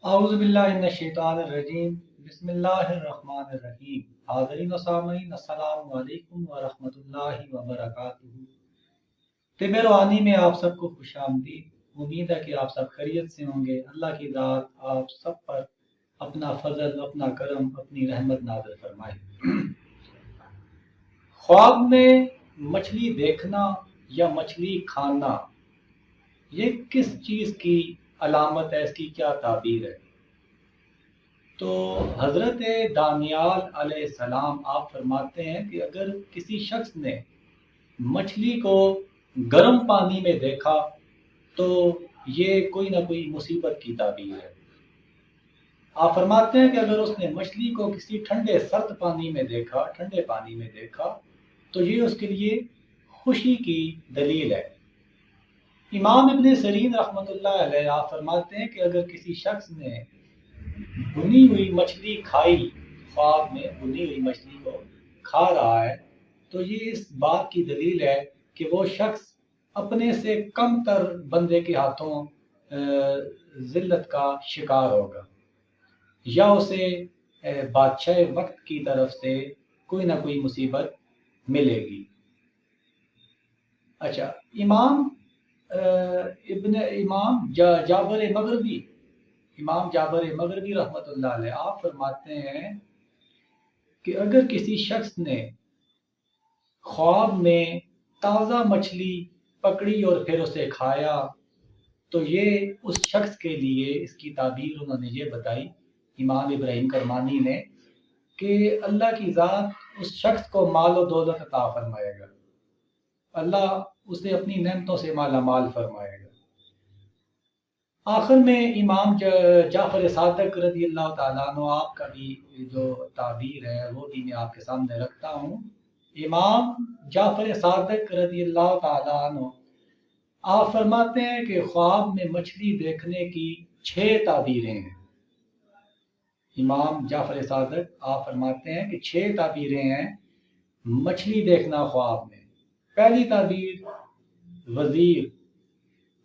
اعوذ باللہ من الشیطان الرجیم بسم اللہ الرحمن الرحیم حاضرین و سامعین السلام علیکم ورحمۃ اللہ وبرکاتہ۔ طب روحانی میں آپ سب کو خوش آمدید۔ امید ہے کہ آپ سب خیریت سے ہوں گے۔ اللہ کی ذات آپ سب پر اپنا فضل، اپنا کرم، اپنی رحمت نازل فرمائے۔ خواب میں مچھلی دیکھنا یا مچھلی کھانا، یہ کس چیز کی علامت ہے؟ اس کی کیا تعبیر ہے؟ تو حضرت دانیال علیہ السلام آپ فرماتے ہیں کہ اگر کسی شخص نے مچھلی کو گرم پانی میں دیکھا تو یہ کوئی نہ کوئی مصیبت کی تعبیر ہے۔ آپ فرماتے ہیں کہ اگر اس نے مچھلی کو کسی ٹھنڈے سرد پانی میں دیکھا، ٹھنڈے پانی میں دیکھا تو یہ اس کے لیے خوشی کی دلیل ہے۔ امام ابن سیرین رحمۃ اللہ علیہ آپ فرماتے ہیں کہ اگر کسی شخص نے بھنی ہوئی مچھلی کھائی، خواب میں بھنی ہوئی مچھلی کو کھا رہا ہے، تو یہ اس بات کی دلیل ہے کہ وہ شخص اپنے سے کم تر بندے کے ہاتھوں ذلت کا شکار ہوگا، یا اسے بادشاہ وقت کی طرف سے کوئی نہ کوئی مصیبت ملے گی۔ اچھا، امام جابر مغربی رحمۃ اللہ علیہ آپ فرماتے ہیں کہ اگر کسی شخص نے خواب میں تازہ مچھلی پکڑی اور پھر اسے کھایا تو یہ اس شخص کے لیے، اس کی تعبیر انہوں نے یہ بتائی امام ابراہیم کرمانی نے، کہ اللہ کی ذات اس شخص کو مال و دولت عطا فرمائے گا، اللہ اسے اپنی نعمتوں سے مالا مال فرمائے گا۔ آخر میں امام جعفر صادق رضی اللہ تعالیٰ عنہ آپ کا بھی جو تعبیر ہے وہ بھی میں آپ کے سامنے رکھتا ہوں۔ امام جعفر صادق رضی اللہ تعالیٰ عنہ آپ فرماتے ہیں کہ خواب میں مچھلی دیکھنے کی 6 تعبیریں ہیں۔ امام جعفر صادق آپ فرماتے ہیں کہ 6 تعبیریں ہیں مچھلی دیکھنا خواب میں۔ پہلی تعبیر وزیر،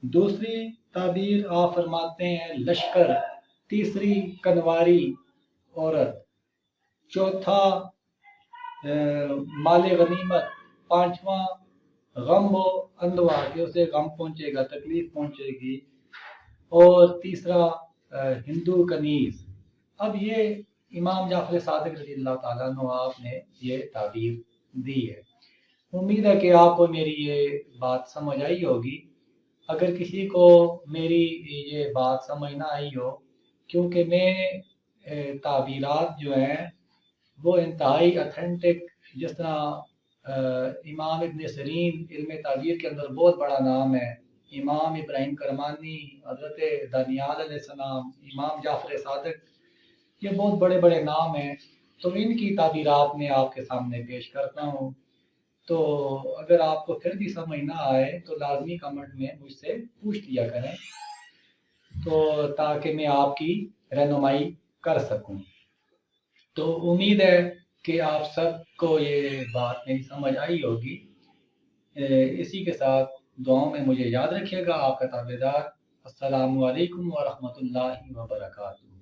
دوسری تعبیر آپ فرماتے ہیں لشکر، تیسری کنواری عورت، چوتھا مال غنیمت، پانچواں غم و اندوا کہ اسے غم پہنچے گا، تکلیف پہنچے گی، اور تیسرا ہندو کنیز۔ اب یہ امام جعفر صادق رضی اللہ تعالیٰ عنہ آپ نے یہ تعبیر دی ہے۔ امید ہے کہ آپ کو میری یہ بات سمجھ آئی ہوگی۔ اگر کسی کو میری یہ بات سمجھ نہ آئی ہو، کیونکہ میں تعبیرات جو ہیں وہ انتہائی اتھینٹک، جس طرح امام ابن سیرین علم تعبیر کے اندر بہت بڑا نام ہے، امام ابراہیم کرمانی، حضرت دانیال علیہ السلام، امام جعفر صادق، یہ بہت بڑے بڑے نام ہیں، تو ان کی تعبیرات میں آپ کے سامنے پیش کرتا ہوں۔ تو اگر آپ کو پھر بھی سمجھ نہ آئے تو لازمی کمنٹ میں مجھ سے پوچھ لیا کریں، تو تاکہ میں آپ کی رہنمائی کر سکوں۔ تو امید ہے کہ آپ سب کو یہ بات میری سمجھ آئی ہوگی۔ اسی کے ساتھ دعاؤں میں مجھے یاد رکھیے گا، آپ کا تابعدار۔ السلام علیکم ورحمۃ اللہ وبرکاتہ۔